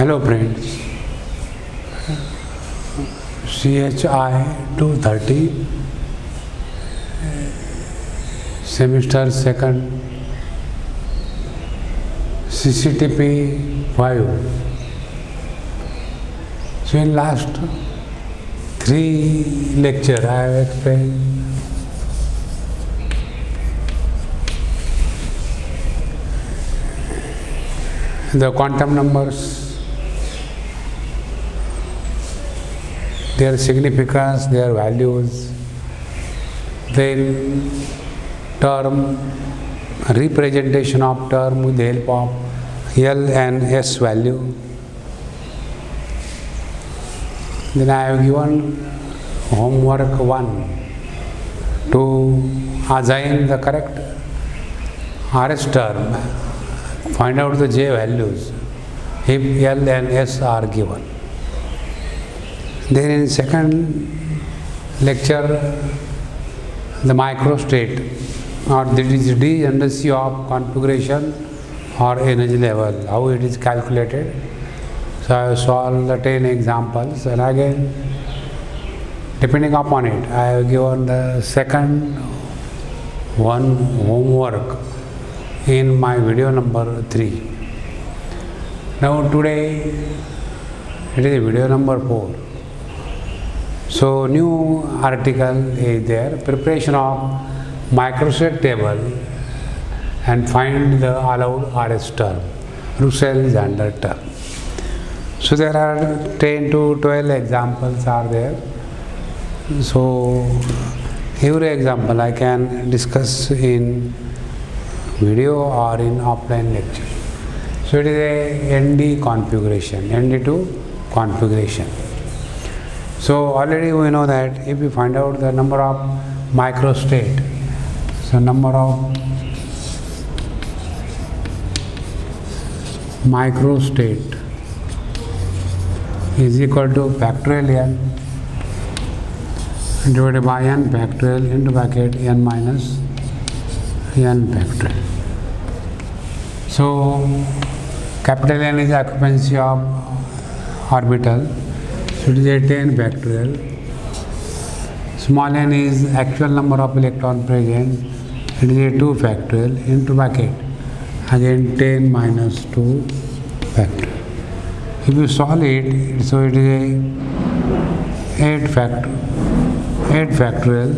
Hello friends, CHI 230 semester 2nd CCTP 5. So in last 3 lecture I have explained the quantum numbers, their significance, their values, then term, representation of term with the help of L and S value. Then I have given homework 1 to assign the correct RS term, find out the J values if L and S are given. Then in second lecture, the microstate or the degeneracy of configuration or energy level, how it is calculated. So I have solved the 10 examples, and again, depending upon it, I have given the second one homework in my video number 3. Now today it is video number 4. So new article is there, preparation of microstate table and find the allowed RS term, Russell-Zander term. So there are 10 to 12 examples are there. So every example I can discuss in video or in offline lecture. So it is a ND configuration, ND2 configuration. So already we know that if we find out the number of microstate, so number of microstate is equal to factorial n divided by n factorial into bracket n minus n factorial. So capital N is occupancy of orbital, so it is a 10 factorial. Small n is actual number of electron present, it is a 2 factorial into bracket again 10 minus 2 factorial. If you solve it, so it is a 8 factorial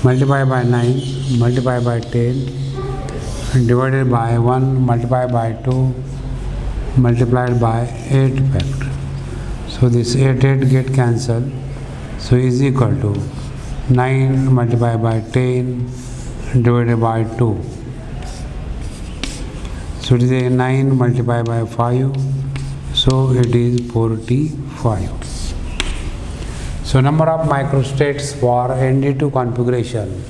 multiplied by 9 multiplied by 10 divided by 1 multiplied by 2 multiplied by 8 factorial. So this 8 get cancelled, so is equal to 9 multiplied by 10 divided by 2. So it is a 9 multiplied by 5, so it is 45. So number of microstates for ND2 configuration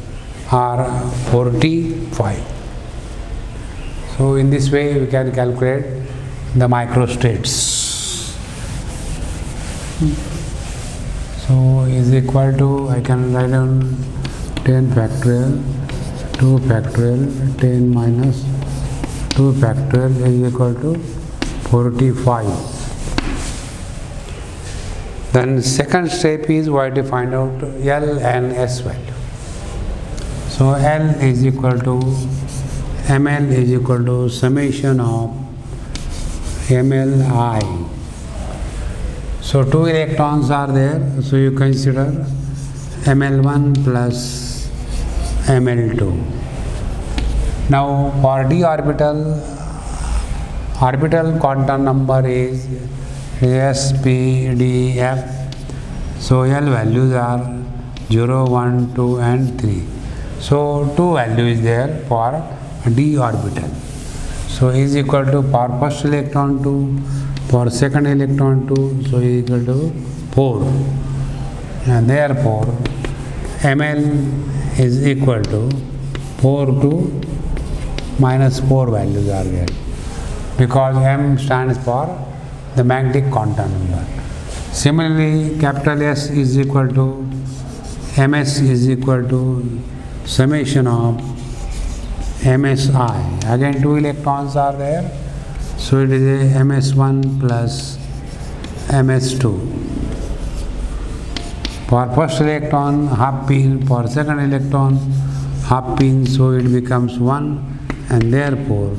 are 45. So in this way we can calculate the microstates. So is equal to, I can write down 10 factorial, 2 factorial, 10 minus 2 factorial is equal to 45. Then second step is we have to find out L and S value. So L is equal to ML is equal to summation of MLI. So 2 electrons are there, so you consider ML1 plus ML2. Now for d orbital, orbital quantum number is SPDF. So L values are 0, 1, 2 and 3. So 2 value is there for d orbital. So is equal to for first electron 2, for second electron 2, so is equal to 4. And therefore ML is equal to 4 to minus 4 values are there, because M stands for the magnetic quantum number. Similarly, capital S is equal to MS is equal to summation of MSI. Again 2 electrons are there, So it is a ms1 plus ms2. For first electron half pin, for second electron half pin, so it becomes 1, and therefore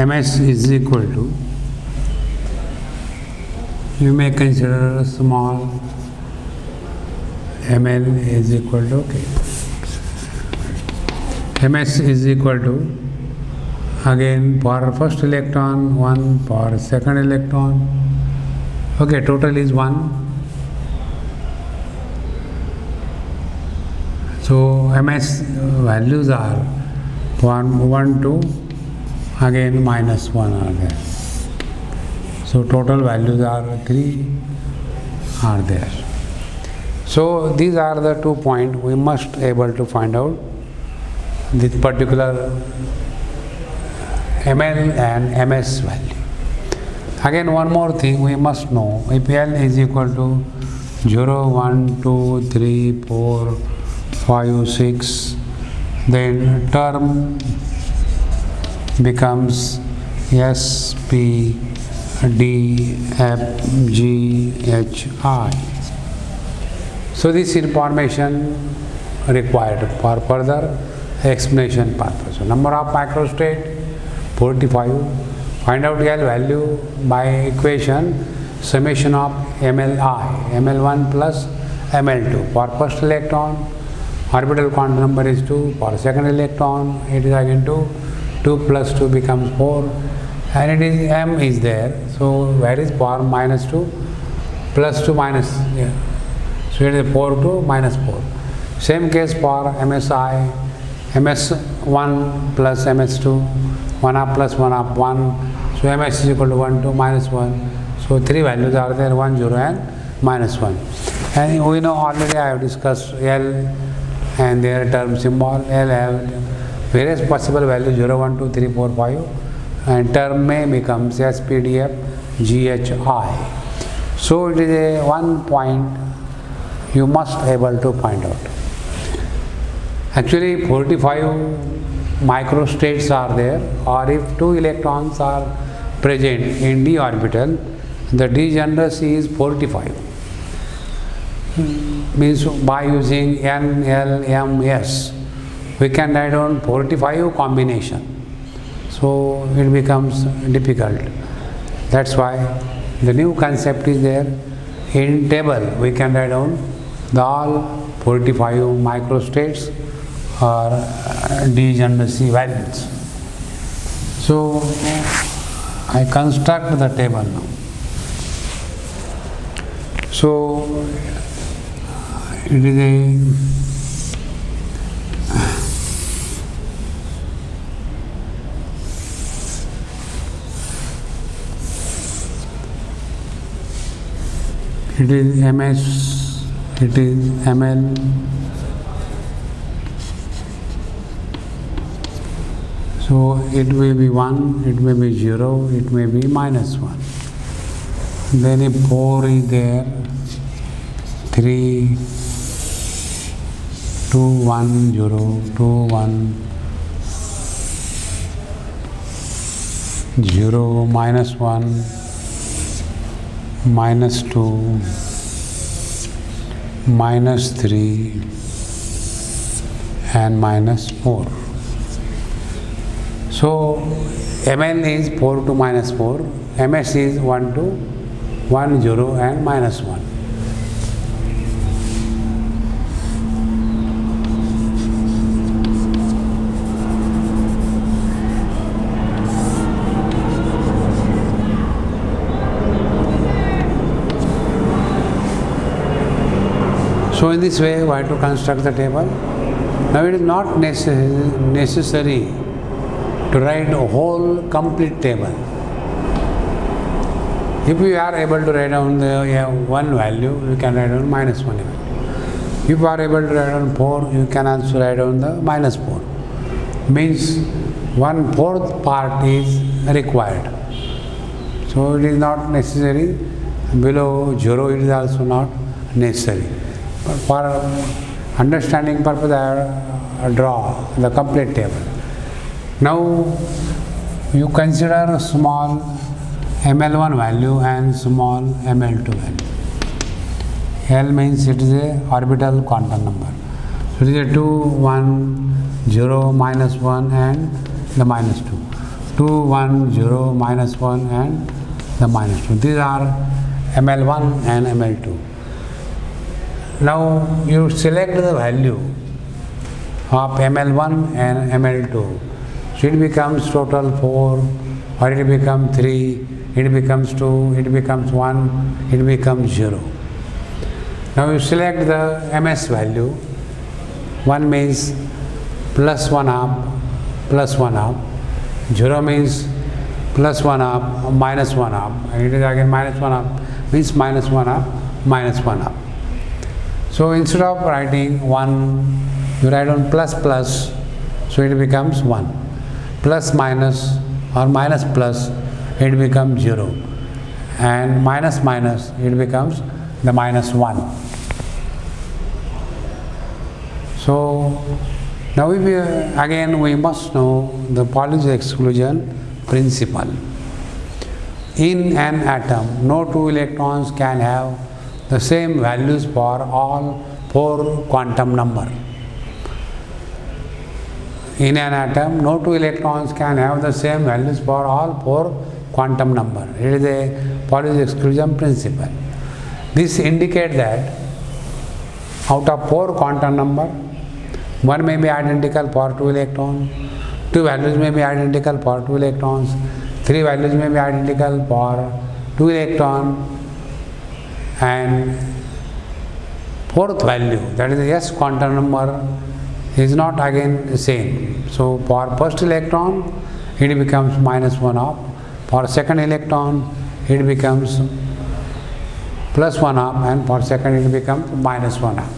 ms is equal to, you may consider small ml is equal to, ms is equal to, again for first electron 1, for second electron, total is 1. So ms values are 1, 1, 2, again minus 1 are there. So total values are 3 are there. So these are the 2 points we must able to find out this particular ml and ms value. Again one more thing we must know, if L is equal to 0, 1, 2, 3, 4, 5, 6, then term becomes S, P, D, F, G, H, I. So this information required for further explanation purpose. So number of microstate 45. Find out L value by equation summation of MLI, ML1 plus ML2. For first electron, orbital quantum number is 2. For second electron, it is again 2. 2 plus 2 becomes 4. And it is M is there. So where is power minus 2? Plus 2 minus. Yeah. So it is 4 to minus 4. Same case for MSI. MS1 plus MS2. 1 up plus 1 up 1. So MS is equal to 1, 2, minus 1. So 3 values are there, 1, 0 and minus 1. And we know already I have discussed L and their term symbol. L have various possible values 0, 1, 2, 3, 4, 5, and term may becomes S, P, D, F, G, H, I. So it is a 1 point you must able to find out. Actually 45 microstates are there, or if 2 electrons are present in d orbital, the degeneracy is 45. Means by using N, L, M, S, we can write down 45 combination. So it becomes difficult. That's why the new concept is there. In table we can write down the all 45 microstates or degeneracy values. So I construct the table now. So it is MS, it is ML, so it may be 1, it may be 0, it may be minus 1. Then if 4 is there, 3, 2, 1, 0, 2, 1, 0, minus 1, minus 2, minus 3, and minus 4. So ML is 4 to minus 4, MS is 1 to 1, 0 and minus 1. So in this way we have to construct the table. Now it is not necessary to write a whole complete table. If you are able to write down the one value, you can write down minus 1 value. If you are able to write down 4, you can also write down the minus 4. Means 1/4 part is required. So it is not necessary. Below 0 it is also not necessary. But for understanding purpose, I draw the complete table. Now you consider small ml1 value and small ml2 value. L means it is a orbital quantum number. So it is a 2, 1, 0, minus 1 and the minus 2. 2, 1, 0, minus 1 and the minus 2. These are ml1 and ml2. Now you select the value of ml1 and ml2. So it becomes total 4, or it becomes 3, it becomes 2, it becomes 1, it becomes 0. Now you select the ms value. 1 means plus 1 half, plus 1 half. 0 means plus 1 half, minus 1 half. And it is again minus 1 half, means minus 1 half, minus 1 half. So instead of writing 1, you write on plus plus, so it becomes 1. Plus minus or minus plus, it becomes 0. And minus minus, it becomes the minus 1. So now we must know the Pauli's exclusion principle. In an atom, no two electrons can have the same values for all 4 quantum numbers. In an atom, no two electrons can have the same values for all 4 quantum numbers. It is a Pauli's exclusion principle. This indicates that out of 4 quantum numbers, 1 may be identical for 2 electrons, 2 values may be identical for 2 electrons, 3 values may be identical for 2 electrons, and 4th value, that is the S quantum number, is not again the same. So for first electron, it becomes minus 1 half. For second electron, it becomes plus 1 half, and for second it becomes minus 1 half.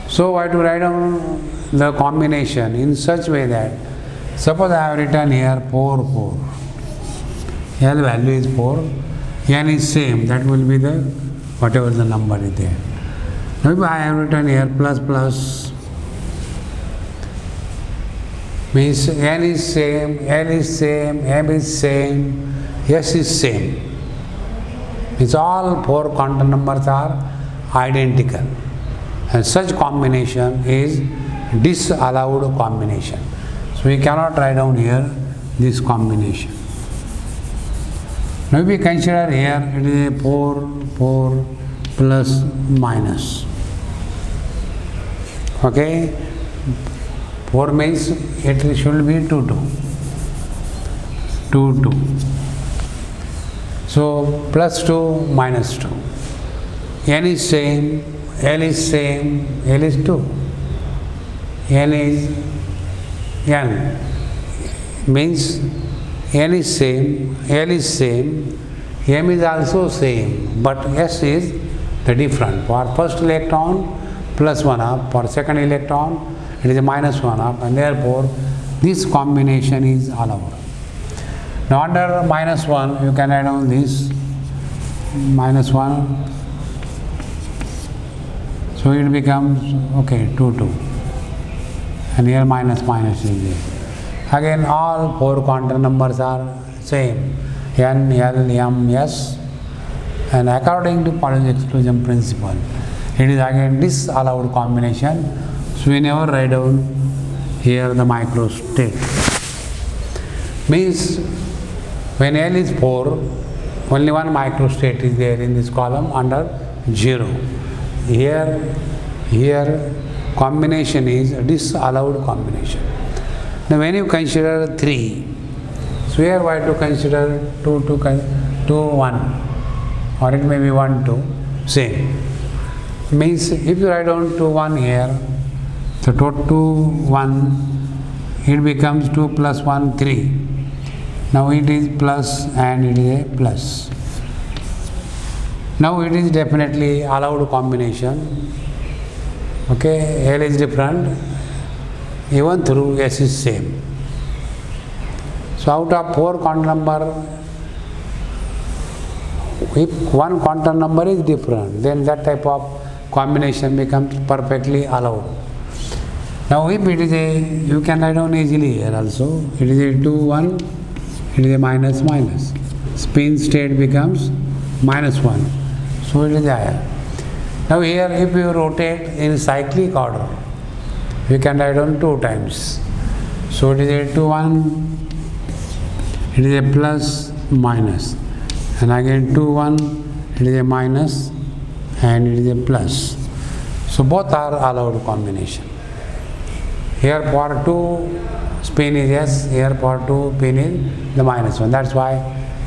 So I have to write down the combination in such way that, suppose I have written here 4, 4. L value is 4, N is same, that will be the whatever the number is there. Maybe I have written here plus plus, means N is same, L is same, M is same, S is same. Means all 4 quantum numbers are identical. And such combination is disallowed combination. So we cannot write down here this combination. Now we consider here it is a 4, 4 plus minus. Okay, 4 means it should be 2, 2. 2, 2. So plus 2 minus 2. N is same, L is same, L is 2. N is N. Means N is same, L is same, M is also same, but S is the different. For first electron, plus 1 half. For second electron, it is a minus 1 half, and therefore this combination is allowed. Now under minus 1, you can add on this minus 1. So it becomes, okay, 2, 2. And here minus minus is there. Again, all 4 quantum numbers are same. N, L, M, S. And according to Pauli's exclusion principle, it is again disallowed combination. So we never write down here the microstate. Means when L is 4, only one microstate is there in this column under 0. Here combination is disallowed combination. Now when you consider 3, so here we have to consider 2, 1, or it may be 1, 2, same. Means if you write down 2, 1 here, so 2, 1, it becomes 2 plus 1, 3. Now it is plus and it is a plus. Now it is definitely allowed combination. Okay, L is different, even through S is same. So out of 4 quantum number, if one quantum number is different, then that type of combination becomes perfectly allowed. Now if it is a, you can write down easily here also, it is a 2, 1, it is a minus minus. Spin state becomes minus 1. So it is higher. Now here if you rotate in cyclic order, we can write down 2 times. So it is a 2, 1, it is a plus minus. And again 2, 1, it is a minus and it is a plus. So both are allowed combination. Here for 2 spin is yes, here for 2 spin is the minus 1. That's why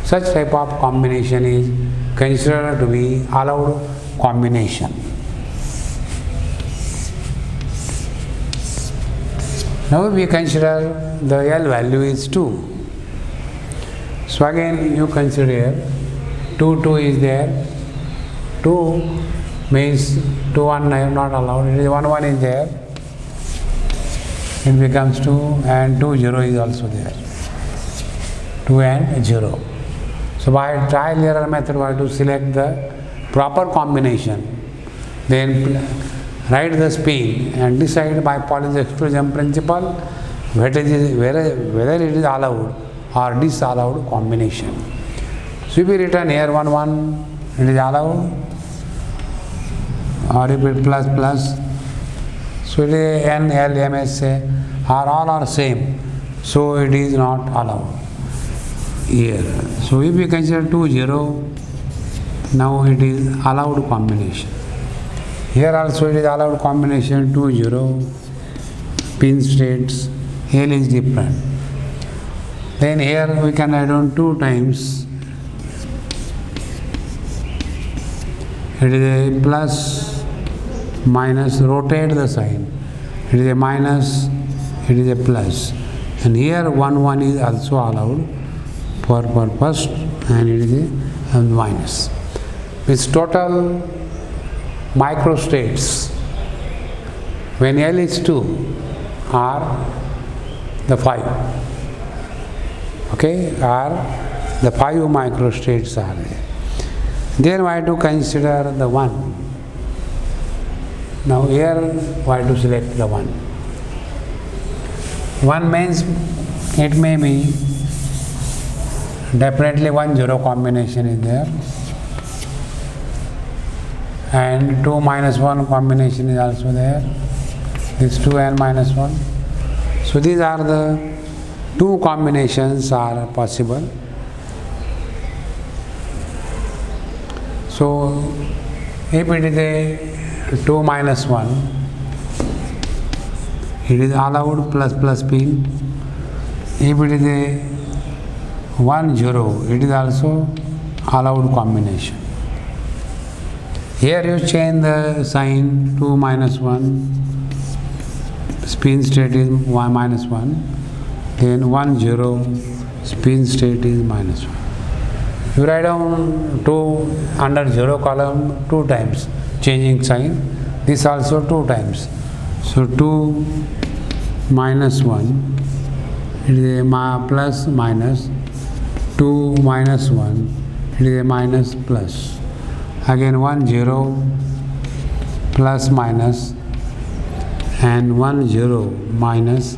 such type of combination is considered to be allowed combination. Now we consider the L value is 2. So again you consider here 2, 2 is there. 2 means 2, 1 I have not allowed. It is 1, 1 is there. It becomes 2 and 2, 0 is also there. 2 and 0. So by trial error method we have to select the proper combination. Then write the spin and decide by Pauli's exclusion principle whether it is allowed or disallowed combination. So if we written here 1, 1, it is allowed, or if it plus plus, so it is N, L, M, S, A are all are same, so it is not allowed here. So if we consider 2, 0, now it is allowed combination. Here also it is allowed combination 2, 0, pin states, L is different. Then here we can add on 2 times. It is a plus, minus, rotate the sign. It is a minus, it is a plus. And here 1, 1 is also allowed for purpose and it is a minus. With total microstates, when L is 2, are the 5. Okay, are the 5 microstates are there. Then we have to consider the 1. Now here we have to select the 1. 1 means it may be definitely 1, 0 combination is there, and 2 minus 1 combination is also there. This 2 and minus 1. So these are the 2 combinations are possible. So if it is a 2 minus 1, it is allowed plus plus pin. If it is a 1, 0, it is also allowed combination. Here you change the sign 2 minus 1, spin state is 1 minus 1, then 1, 0, spin state is minus 1. You write down 2 under 0 column 2 times, changing sign, this also 2 times. So 2 minus 1, it is a plus minus, 2 minus 1, it is a minus plus. Again 1, 0, plus minus, and 1, 0, minus,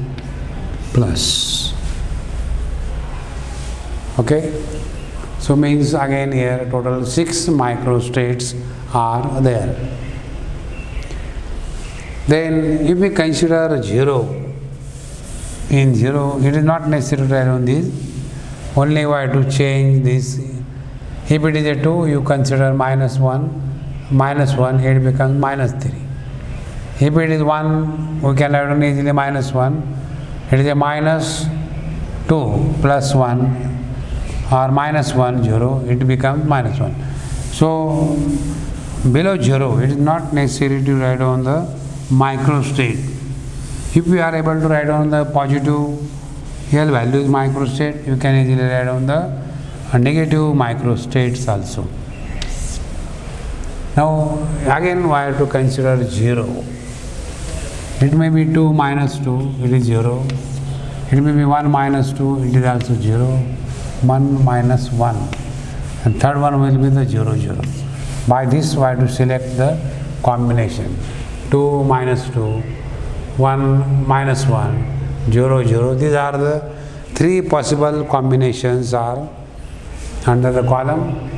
plus. Okay? So means again here total 6 microstates are there. Then if we consider 0, in 0 it is not necessary to write on this, only we have to change this. If it is a 2, you consider minus 1, it becomes minus 3. If it is 1, we can write on easily minus 1, it is a minus 2 plus 1, or minus 1, 0, it becomes minus 1. So below 0, it is not necessary to write on the microstate. If we are able to write on the positive L values microstate, you can easily write on the negative microstates also. Now again we have to consider 0. It may be 2 minus 2, it is 0. It may be 1 minus 2, it is also 0. 1 minus 1, and third one will be the 0, 0. By this we have to select the combination 2 minus 2, 1 minus 1, 0 0. These are the three possible combinations are under the column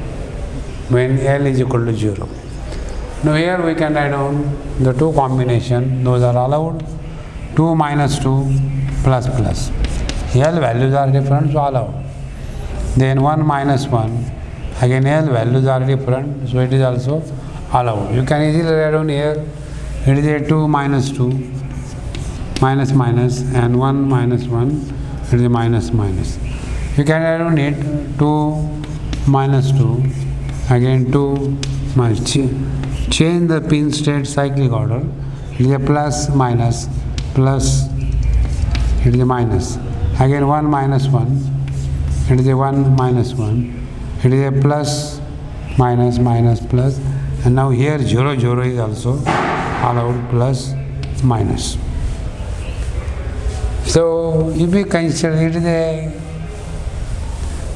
when L is equal to 0. Now here we can write down the two combinations, those are allowed. 2 minus 2 plus plus. L values are different, so allowed. Then 1 minus 1, again L values are different, so it is also allowed. You can easily write down here, it is a 2 minus 2, minus minus, and 1 minus 1, it is a minus minus. You can write down it 2 minus 2, again 2 minus. Change the pin state cyclic order. It is a plus minus, plus, it is a minus. Again 1 minus 1, it is a 1 minus 1, it is a plus, minus, minus, plus, and now here 0 0 is also allowed, plus, minus. So if we consider it is a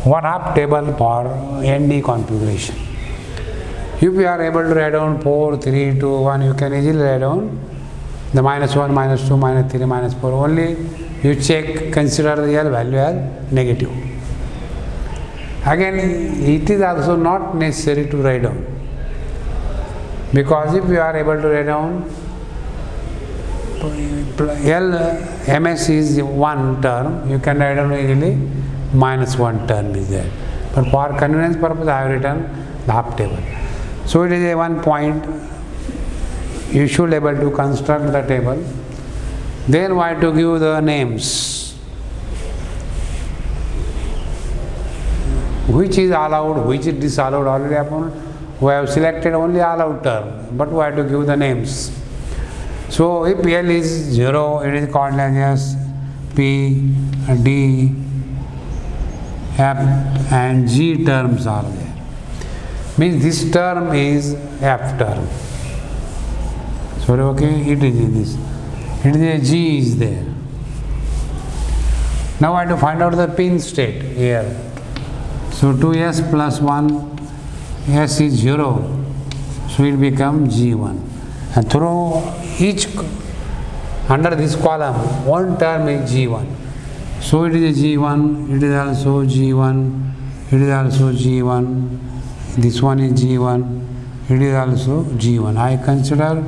one-half table for ND configuration. If you are able to write down 4, 3, 2, 1, you can easily write down the minus 1, minus 2, minus 3, minus 4. Only you check, consider the L value as negative. Again, it is also not necessary to write down, because if you are able to write down L ms is one term, you can write down easily minus 1 term is there. But for convenience purpose, I have written the half table. So it is a 1 point. You should able to construct the table. Then why to give the names? Which is allowed, which is disallowed already happened. We have selected only allowed term, but we have to give the names. So if L is 0, it is called as P, D, F and G terms are there. Means this term is F term. Sorry, okay, it is in this. It is a G is there. Now I have to find out the pin state here. So 2s plus 1, s is 0, so it becomes G1. And through each, under this column, one term is G1. So it is a G1, it is also G1, it is also G1, this one is G1, it is also G1. I consider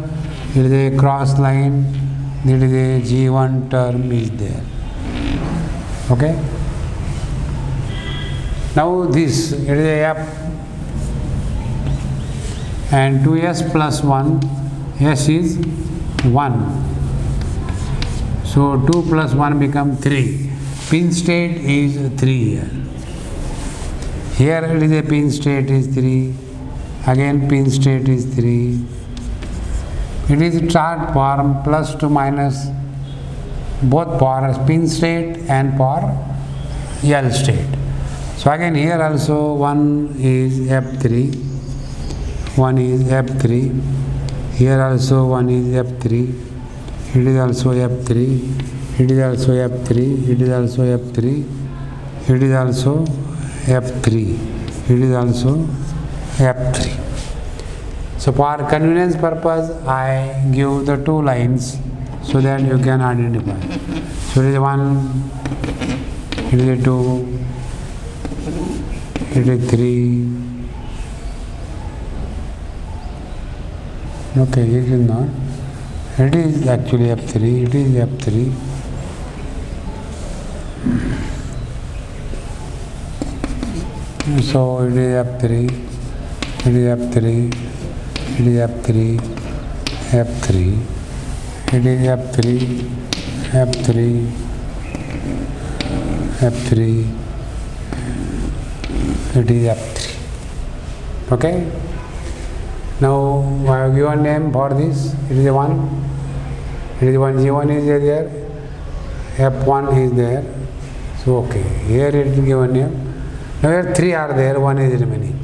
it is a cross line, it is a G1 term is there. Okay? Now this, it is a F and 2s plus 1, s is 1. So 2 plus 1 become 3. Pin state is 3 here. Here it is a pin state is 3. Again pin state is 3. It is chart form plus to minus both for pin state and for L state. So again here also 1 is F3, 1 is F3, here also 1 is F3, it is also F3, it is also F3, it is also F3, it is also F3, it is also F3. So for convenience purpose, I give the two lines so that you can identify. So it is 1, it is 2, it is 3. Okay, it is not. It is actually F3, it is F3. So it is F3, it is F3, it is F3, F3, it is F3, F3, F3, it is F3. Okay? Now I have given name for this. It is a 1. It is 1. G1 is there. F1 is there. So okay. Here it is given name. Now here 3 are there. 1 is remaining.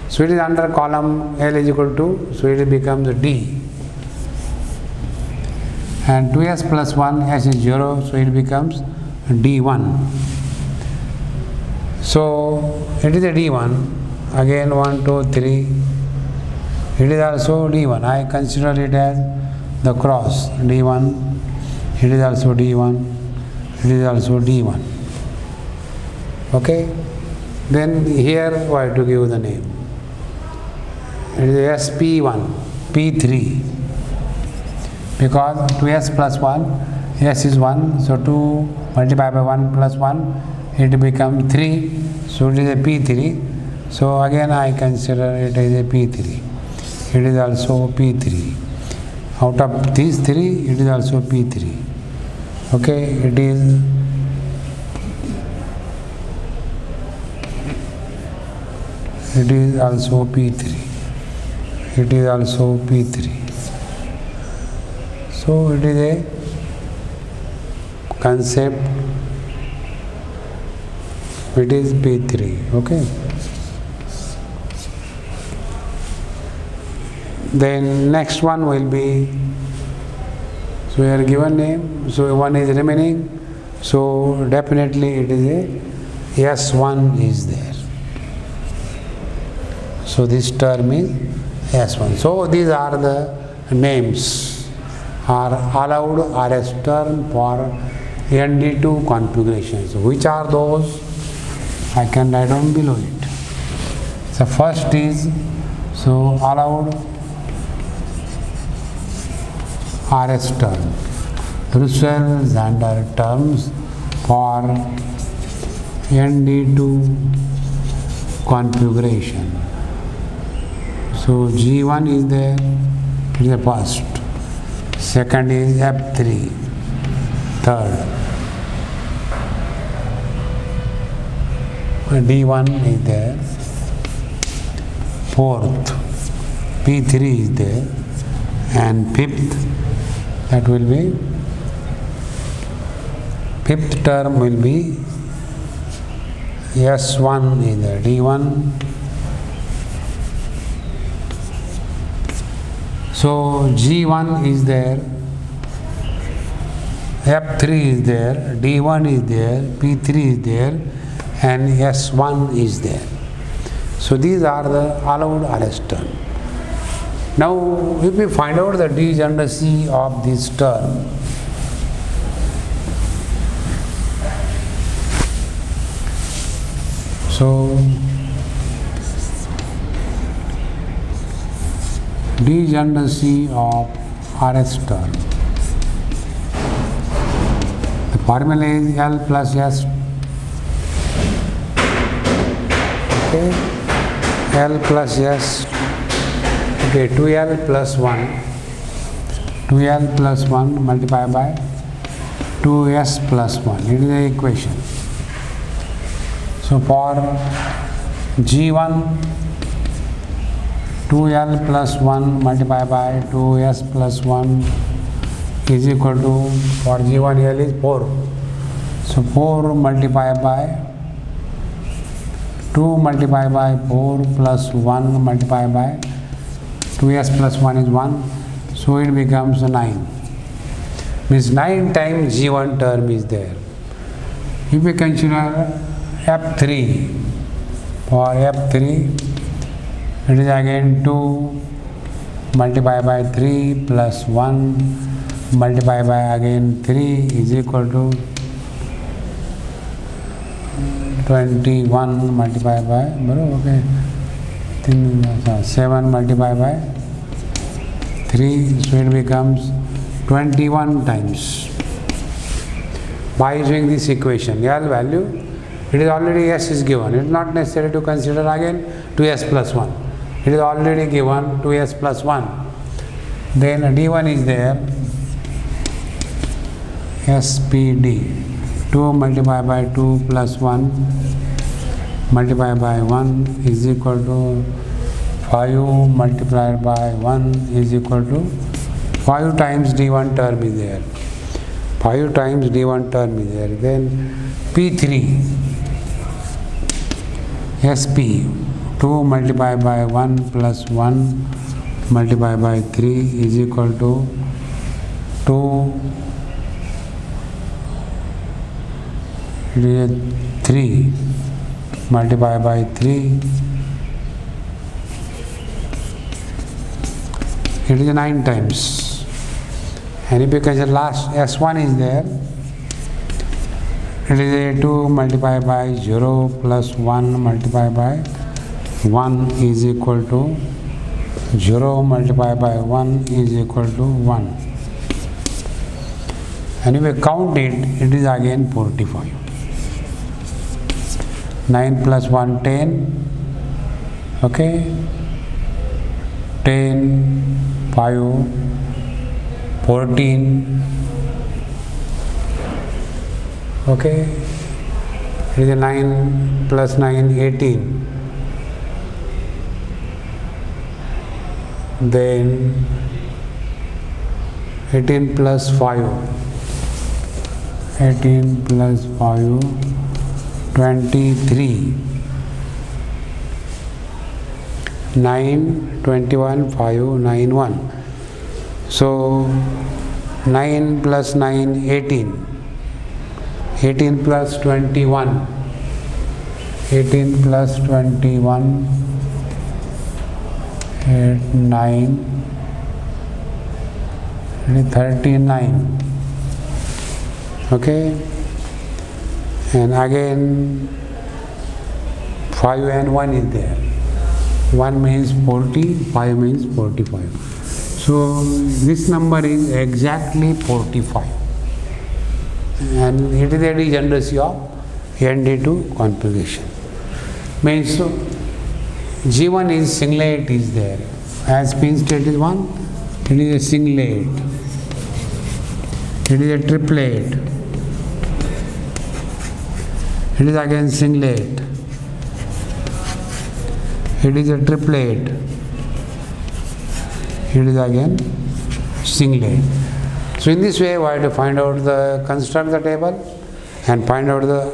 So it is under column L is equal to. So it becomes D. And 2s plus 1, s is 0. So it becomes D1. So it is a D1. Again 1, 2, 3. It is also D1. I consider it as the cross D1, it is also D1, it is also D1. Okay? Then here we have to give the name. It is SP1, P3. Because 2s plus 1, s is 1, so 2 multiplied by 1 plus 1, it becomes 3, so it is a P3. So again I consider it as a P3. It is also P3. Out of these 3, it is also P3. Okay, it is also P3. It is also P3. So it is a concept. It is P3. Okay. Then next one will be, so we are given name, so one is remaining, so definitely it is a S1 is there. So this term is S1. So these are the names are allowed RS term for ND2 configurations. Which are those? I can write down below it. So first is, so allowed RS term, Russell-Zander terms for ND2 configuration. So G1 is there, it is the first. Second is F3, third. D1 is there, fourth. P3 is there, and fifth, that will be, fifth term will be S1 is there, D1. So G1 is there, F3 is there, D1 is there, P3 is there, and S1 is there. So these are the allowed RS term. Now if we find out the degeneracy of this term, so degeneracy of RS term, the formula is L plus S. Okay, L plus S. Okay, 2L plus 1. 2L plus 1 multiplied by 2S plus 1. It is the equation. So for G1, 2L plus 1 multiplied by 2S plus 1 is equal to, for G1 L is 4. So 4 multiplied by 2 multiplied by 4 plus 1 multiplied by 2S plus 1 is 1. So it becomes 9. Means 9 times G1 term is there. If we consider F3, for F3, it is again 2 multiplied by 3 plus 1 multiplied by again 3 is equal to 21 multiplied by, okay, 7 multiplied by 3, so it becomes 21 times. By using this equation, L value, it is already S is given. It is not necessary to consider again 2S plus 1. It is already given 2S plus 1. Then D1 is there, SPD, 2 multiplied by 2 plus 1 multiplied by 1 is equal to 5 multiplied by 1 is equal to 5 times D1 term is there. 5 times D1 term is there. Then P3, SP, 2 multiplied by 1 plus 1 multiplied by 3 is equal to 2, 3 multiplied by 3, it is 9 times. And if you consider last S1 is there, it is A2 multiplied by 0 plus 1 multiplied by 1 is equal to 0 multiplied by 1 is equal to 1. And if we count it, it is again 45. 9 plus 1, 10. Okay. 10, 5, 14. Okay. It is 9 plus 9, 18. Then 18 plus 5, 18 plus 5, 23, 9, 21, 5, 9, 1. So 9 plus 9, 18, 18 plus 21, 18 plus 21, 8, 9, 39. Okay, and again 5 and 1 is there. 1 means 40, 5 means 45. So this number is exactly 45, and it is the degeneracy of ND2 configuration. Means so G1 is singlet is there. As pin state is 1, it is a singlet. It is a triplet. It is again singlet. It is a triplet. It is again singlet. So in this way we have to find out the construct the table and find out the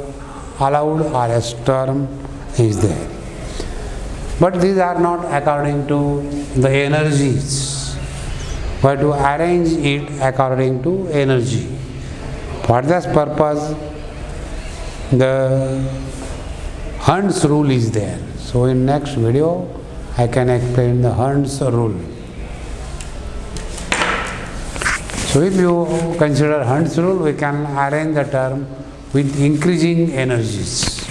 allowed RS term is there. But these are not according to the energies. We have to arrange it according to energy. For this purpose, the Hund's rule is there. So in next video, I can explain the Hund's rule. So if you consider Hund's rule, we can arrange the term with increasing energies.